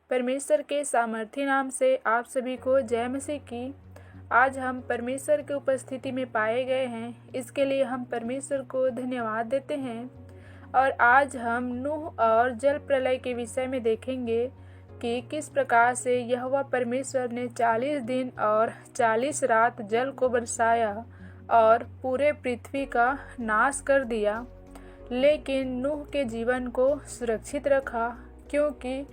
परमेश्वर के सामर्थी नाम से आप सभी को जय मसीह की। आज हम परमेश्वर की उपस्थिति में पाए गए हैं, इसके लिए हम परमेश्वर को धन्यवाद देते हैं। और आज हम नूह और जल प्रलय के विषय में देखेंगे कि किस प्रकार से यहोवा परमेश्वर ने 40 दिन और 40 रात जल को बरसाया और पूरे पृथ्वी का नाश कर दिया, लेकिन नूह के जीवन को सुरक्षित रखा, क्योंकि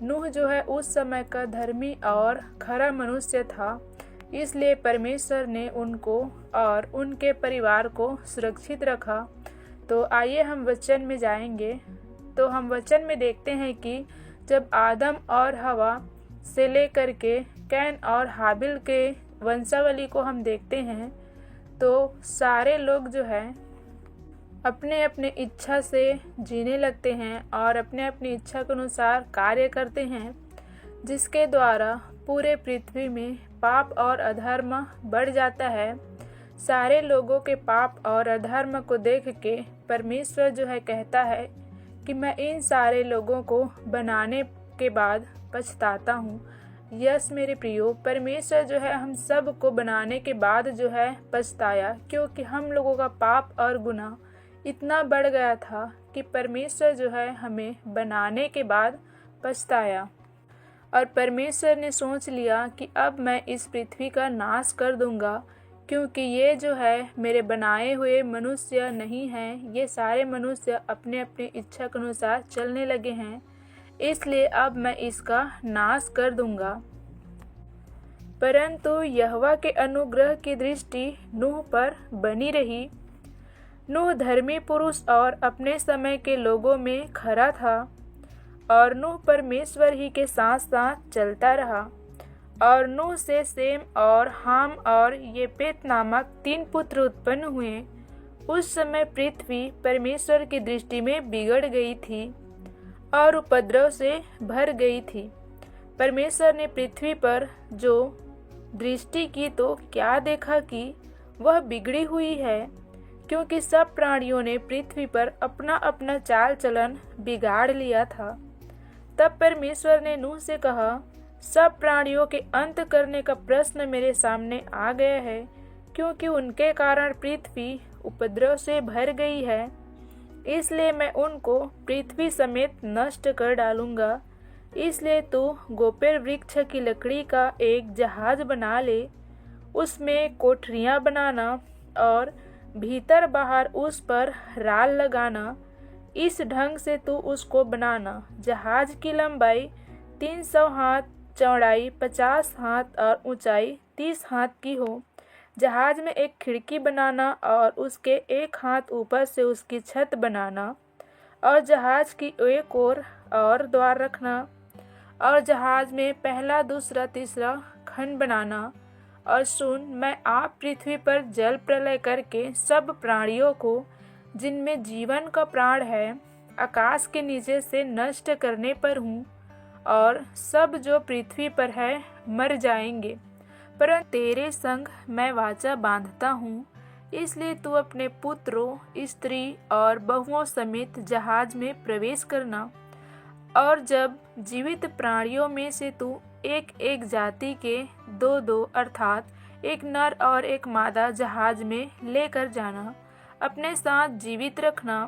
नूह जो है उस समय का धर्मी और खरा मनुष्य था। इसलिए परमेश्वर ने उनको और उनके परिवार को सुरक्षित रखा। तो आइए हम वचन में जाएंगे। तो हम वचन में देखते हैं कि जब आदम और हवा से लेकर के कैन और हाबिल के वंशावली को हम देखते हैं, तो सारे लोग जो है अपने अपने इच्छा से जीने लगते हैं और अपने अपनी इच्छा के अनुसार कार्य करते हैं, जिसके द्वारा पूरे पृथ्वी में पाप और अधर्म बढ़ जाता है। सारे लोगों के पाप और अधर्म को देख के परमेश्वर जो है कहता है कि मैं इन सारे लोगों को बनाने के बाद पछताता हूँ। यस मेरे प्रियो, परमेश्वर जो है हम सब को बनाने के बाद जो है पछताया, क्योंकि हम लोगों का पाप और गुनाह इतना बढ़ गया था कि परमेश्वर जो है हमें बनाने के बाद पछताया। और परमेश्वर ने सोच लिया कि अब मैं इस पृथ्वी का नाश कर दूंगा, क्योंकि ये जो है मेरे बनाए हुए मनुष्य नहीं हैं। ये सारे मनुष्य अपने अपने इच्छा के अनुसार चलने लगे हैं, इसलिए अब मैं इसका नाश कर दूंगा। परंतु यहोवा के अनुग्रह की दृष्टि नूह पर बनी रही। नूह धर्मी पुरुष और अपने समय के लोगों में खरा था, और नूह परमेश्वर ही के साथ साथ चलता रहा। और नूह से सेम और हाम और येपेत नामक 3 पुत्र उत्पन्न हुए। उस समय पृथ्वी परमेश्वर की दृष्टि में बिगड़ गई थी और उपद्रव से भर गई थी। परमेश्वर ने पृथ्वी पर जो दृष्टि की तो क्या देखा कि वह बिगड़ी हुई है, क्योंकि सब प्राणियों ने पृथ्वी पर अपना अपना चाल चलन बिगाड़ लिया था। तब परमेश्वर ने नूह से कहा, सब प्राणियों के अंत करने का प्रश्न मेरे सामने आ गया है, क्योंकि उनके कारण पृथ्वी उपद्रव से भर गई है। इसलिए मैं उनको पृथ्वी समेत नष्ट कर डालूंगा। इसलिए तू गोपेर वृक्ष की लकड़ी का एक जहाज बना ले, उसमें कोठरियां बनाना और भीतर बाहर उस पर राल लगाना। इस ढंग से तू उसको बनाना। जहाज की लंबाई 300 हाथ, चौड़ाई 50 हाथ और ऊंचाई 30 हाथ की हो। जहाज में एक खिड़की बनाना और उसके एक हाथ ऊपर से उसकी छत बनाना, और जहाज की एक ओर और द्वार रखना, और जहाज में पहला, दूसरा, तीसरा खंड बनाना। और सुन, मैं आप पृथ्वी पर जल प्रलय करके सब प्राणियों को जिनमें जीवन का प्राण है आकाश के नीचे से नष्ट करने पर हूँ, और सब जो पृथ्वी पर है मर जाएंगे। परंतु तेरे संग मैं वाचा बांधता हूँ, इसलिए तू अपने पुत्रों, स्त्री और बहुओं समेत जहाज में प्रवेश करना। और जब जीवित प्राणियों में से तू एक एक जाति के 2-2 अर्थात एक नर और एक मादा जहाज में लेकर जाना। अपने साथ जीवित रखना।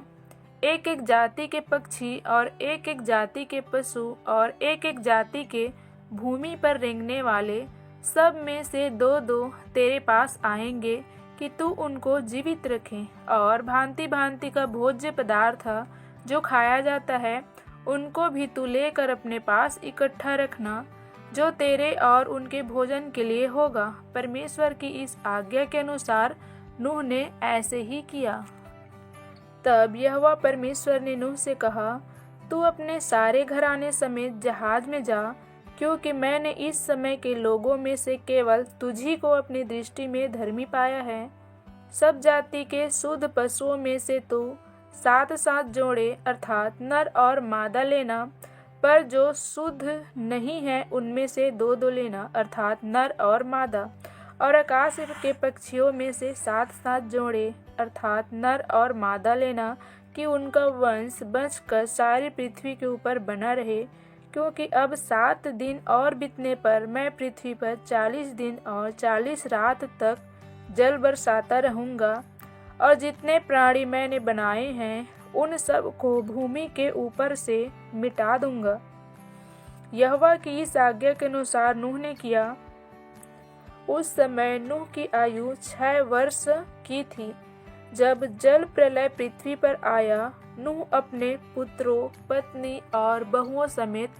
एक एक जाति के पक्षी और एक एक जाति के पशु और एक एक जाति के भूमि पर रेंगने वाले सब में से 2-2 तेरे पास आएंगे, कि तू उनको जीवित रखे। और भांति भांति का भोज्य पदार्थ जो खाया जाता है उनको भी तू लेकर अपने पास इकट्ठा रखना, जो तेरे और उनके भोजन के लिए होगा। परमेश्वर की इस आज्ञा के अनुसार नूह ने ऐसे ही किया। तब यहोवा परमेश्वर ने नूह से कहा, तू अपने सारे घराने समेत जहाज में जा, क्योंकि मैंने इस समय के लोगों में से केवल तुझी को अपनी दृष्टि में धर्मी पाया है। सब जाति के शुद्ध पशुओं में से तू 7-7 जोड़े अर्थात नर और मादा लेना, पर जो शुद्ध नहीं है उनमें से 2-2 लेना अर्थात नर और मादा। और आकाश के पक्षियों में से 7-7 जोड़े अर्थात नर और मादा लेना, कि उनका वंश बचकर सारी पृथ्वी के ऊपर बना रहे, क्योंकि अब 7 दिन और बीतने पर मैं पृथ्वी पर 40 दिन और 40 रात तक जल बरसाता रहूँगा, और जितने प्राणी मैंने बनाए हैं उन सब को भूमि के ऊपर से मिटा दूंगा। यहोवा की इस आज्ञा के अनुसार नूह ने किया। उस समय नूह की आयु 6 वर्ष की थी। जब जल प्रलय पृथ्वी पर आया, नूह अपने पुत्रों, पत्नी और बहुओं समेत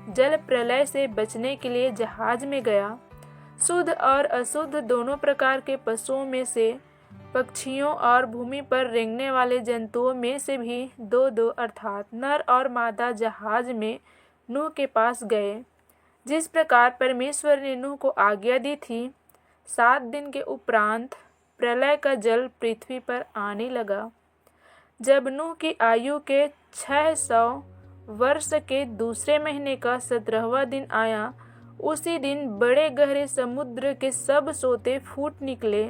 जल प्रलय से बचने के लिए जहाज में गया। शुद्ध और अशुद्ध दोनों प्रकार के पशुओं में से, पक्षियों और भूमि पर रेंगने वाले जंतुओं में से भी 2-2 अर्थात नर और मादा जहाज में नूह के पास गए, जिस प्रकार परमेश्वर ने नूह को आज्ञा दी थी। 7 दिन के उपरांत प्रलय का जल पृथ्वी पर आने लगा। जब नूह की आयु के 600 वर्ष के दूसरे महीने का 17वां दिन आया, उसी दिन बड़े गहरे समुद्र के सब सोते फूट निकले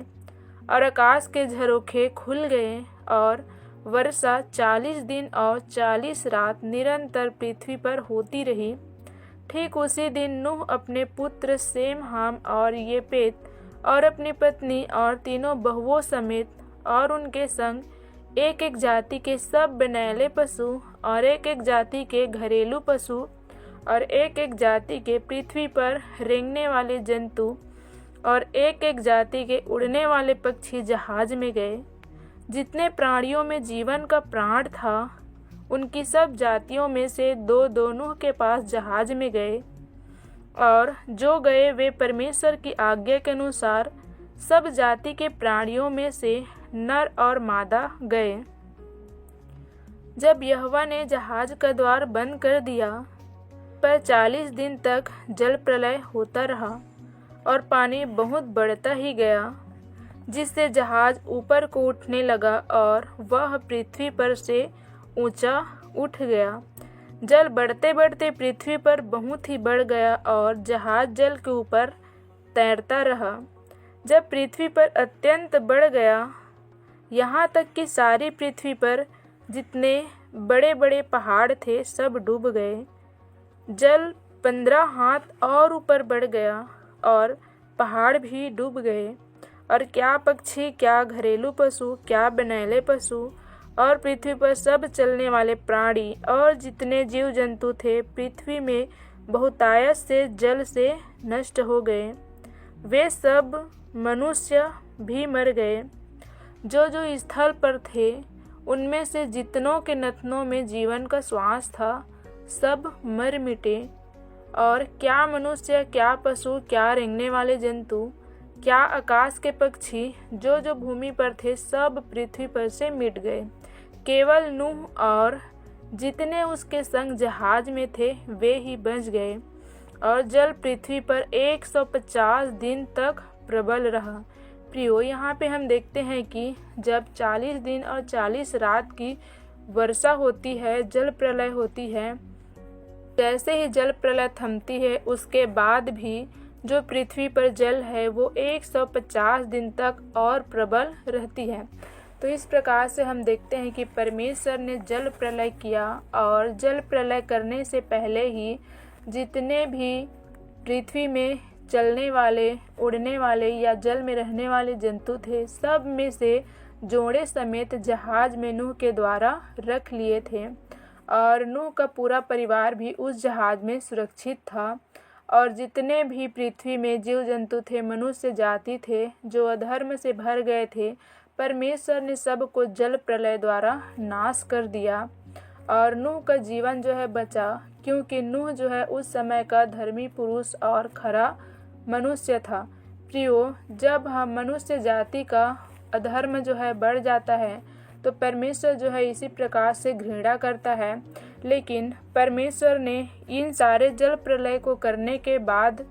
और आकाश के झरोखे खुल गए, और वर्षा 40 दिन और 40 रात निरंतर पृथ्वी पर होती रही। ठीक उसी दिन नूह अपने पुत्र सेम, हाम और येपेत और अपनी पत्नी और तीनों बहुओं समेत और उनके संग एक एक जाति के सब बनैले पशु और एक एक जाति के घरेलू पशु और एक एक जाति के पृथ्वी पर रेंगने वाले जंतु और एक एक जाति के उड़ने वाले पक्षी जहाज में गए। जितने प्राणियों में जीवन का प्राण था, उनकी सब जातियों में से 2-2 नूह के पास जहाज में गए, और जो गए वे परमेश्वर की आज्ञा के अनुसार सब जाति के प्राणियों में से नर और मादा गए। जब यहोवा ने जहाज का द्वार बंद कर दिया, पर 40 दिन तक जल प्रलय होता रहा और पानी बहुत बढ़ता ही गया, जिससे जहाज ऊपर को उठने लगा और वह पृथ्वी पर से ऊंचा उठ गया। जल बढ़ते बढ़ते पृथ्वी पर बहुत ही बढ़ गया और जहाज जल के ऊपर तैरता रहा। जब पृथ्वी पर अत्यंत बढ़ गया, यहाँ तक कि सारी पृथ्वी पर जितने बड़े बड़े पहाड़ थे सब डूब गए। जल 15 हाथ और ऊपर बढ़ गया और पहाड़ भी डूब गए, और क्या पक्षी, क्या घरेलू पशु, क्या बनैले पशु और पृथ्वी पर सब चलने वाले प्राणी और जितने जीव जंतु थे पृथ्वी में बहुतायत से जल से नष्ट हो गए। वे सब मनुष्य भी मर गए। जो जो स्थल पर थे, उनमें से जितनों के नथनों में जीवन का श्वास था, सब मर मिटे। और क्या मनुष्य, क्या पशु, क्या रेंगने वाले जंतु, क्या आकाश के पक्षी, जो जो भूमि पर थे, सब पृथ्वी पर से मिट गए। केवल नूह और जितने उसके संग जहाज में थे वे ही बच गए, और जल पृथ्वी पर 150 दिन तक प्रबल रहा। प्रियो, यहाँ पे हम देखते हैं कि जब 40 दिन और 40 रात की वर्षा होती है, जल प्रलय होती है, जैसे ही जल प्रलय थमती है, उसके बाद भी जो पृथ्वी पर जल है वो 150 दिन तक और प्रबल रहती है। तो इस प्रकार से हम देखते हैं कि परमेश्वर ने जल प्रलय किया, और जल प्रलय करने से पहले ही जितने भी पृथ्वी में चलने वाले, उड़ने वाले या जल में रहने वाले जंतु थे, सब में से जोड़े समेत जहाज में नूह के द्वारा रख लिए थे, और नूह का पूरा परिवार भी उस जहाज में सुरक्षित था। और जितने भी पृथ्वी में जीव जंतु थे, मनुष्य जाति थे जो अधर्म से भर गए थे, परमेश्वर ने सबको जल प्रलय द्वारा नाश कर दिया, और नूह का जीवन जो है बचा, क्योंकि नूह जो है उस समय का धर्मी पुरुष और खरा मनुष्य था। प्रियो, जब हम मनुष्य जाति का अधर्म जो है बढ़ जाता है, तो परमेश्वर जो है इसी प्रकार से घृणा करता है। लेकिन परमेश्वर ने इन सारे जल प्रलय को करने के बाद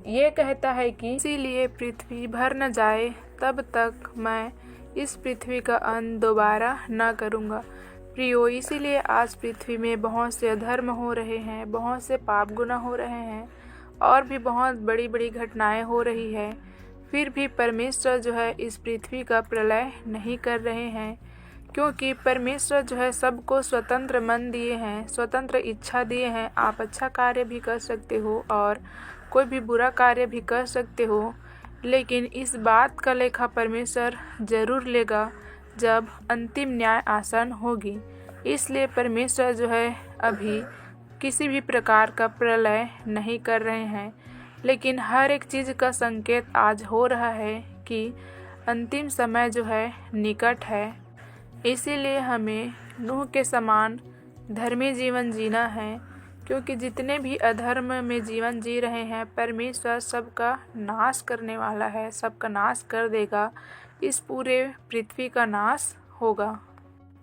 ये कहता है कि इसीलिए पृथ्वी भर न जाए तब तक मैं इस पृथ्वी का अंत दोबारा न करूँगा। प्रियो, इसीलिए आज पृथ्वी में बहुत से अधर्म हो रहे हैं, बहुत से पाप गुनाह हो रहे हैं, और भी बहुत बड़ी बड़ी घटनाएं हो रही है, फिर भी परमेश्वर जो है इस पृथ्वी का प्रलय नहीं कर रहे हैं, क्योंकि परमेश्वर जो है सबको स्वतंत्र मन दिए हैं, स्वतंत्र इच्छा दिए हैं। आप अच्छा कार्य भी कर सकते हो और कोई भी बुरा कार्य भी कर सकते हो, लेकिन इस बात का लेखा परमेश्वर ज़रूर लेगा जब अंतिम न्याय आसन होगी। इसलिए परमेश्वर जो है अभी किसी भी प्रकार का प्रलय नहीं कर रहे हैं, लेकिन हर एक चीज़ का संकेत आज हो रहा है कि अंतिम समय जो है निकट है। इसीलिए हमें नूह के समान धर्मी जीवन जीना है, क्योंकि जितने भी अधर्म में जीवन जी रहे हैं परमेश्वर सबका नाश करने वाला है, सबका नाश कर देगा। इस पूरे पृथ्वी का नाश होगा।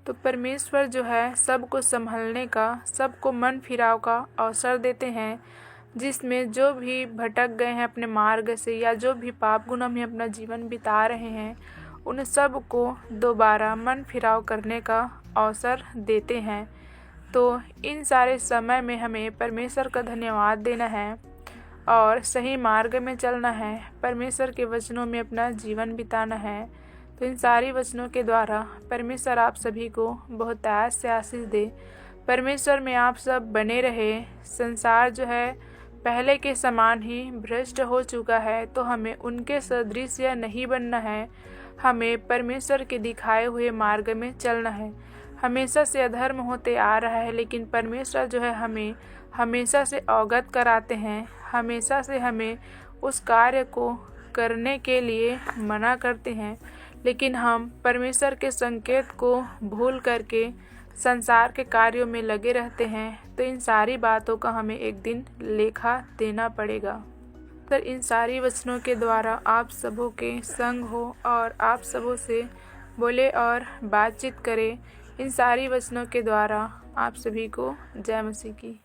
तो परमेश्वर जो है सबको संभलने का, सबको मन फिराव का अवसर देते हैं, जिसमें जो भी भटक गए हैं अपने मार्ग से या जो भी पाप गुनाह में अपना जीवन बिता रहे हैं, उन सब को दोबारा मन फिराव करने का अवसर देते हैं। तो इन सारे समय में हमें परमेश्वर का धन्यवाद देना है और सही मार्ग में चलना है, परमेश्वर के वचनों में अपना जीवन बिताना है। तो इन सारी वचनों के द्वारा परमेश्वर आप सभी को बहुत ऐश से आशीष दे। परमेश्वर में आप सब बने रहे। संसार जो है पहले के समान ही भ्रष्ट हो चुका है, तो हमें उनके सदृश नहीं बनना है। हमें परमेश्वर के दिखाए हुए मार्ग में चलना है। हमेशा से अधर्म होते आ रहा है, लेकिन परमेश्वर जो है हमें हमेशा से अवगत कराते हैं, हमेशा से हमें उस कार्य को करने के लिए मना करते हैं, लेकिन हम परमेश्वर के संकेत को भूल करके संसार के कार्यों में लगे रहते हैं। तो इन सारी बातों का हमें एक दिन लेखा देना पड़ेगा। तो इन सारी वचनों के द्वारा आप सबों के संग हो और आप सबों से बोले और बातचीत करें। इन सारी वचनों के द्वारा आप सभी को जय मसीह की।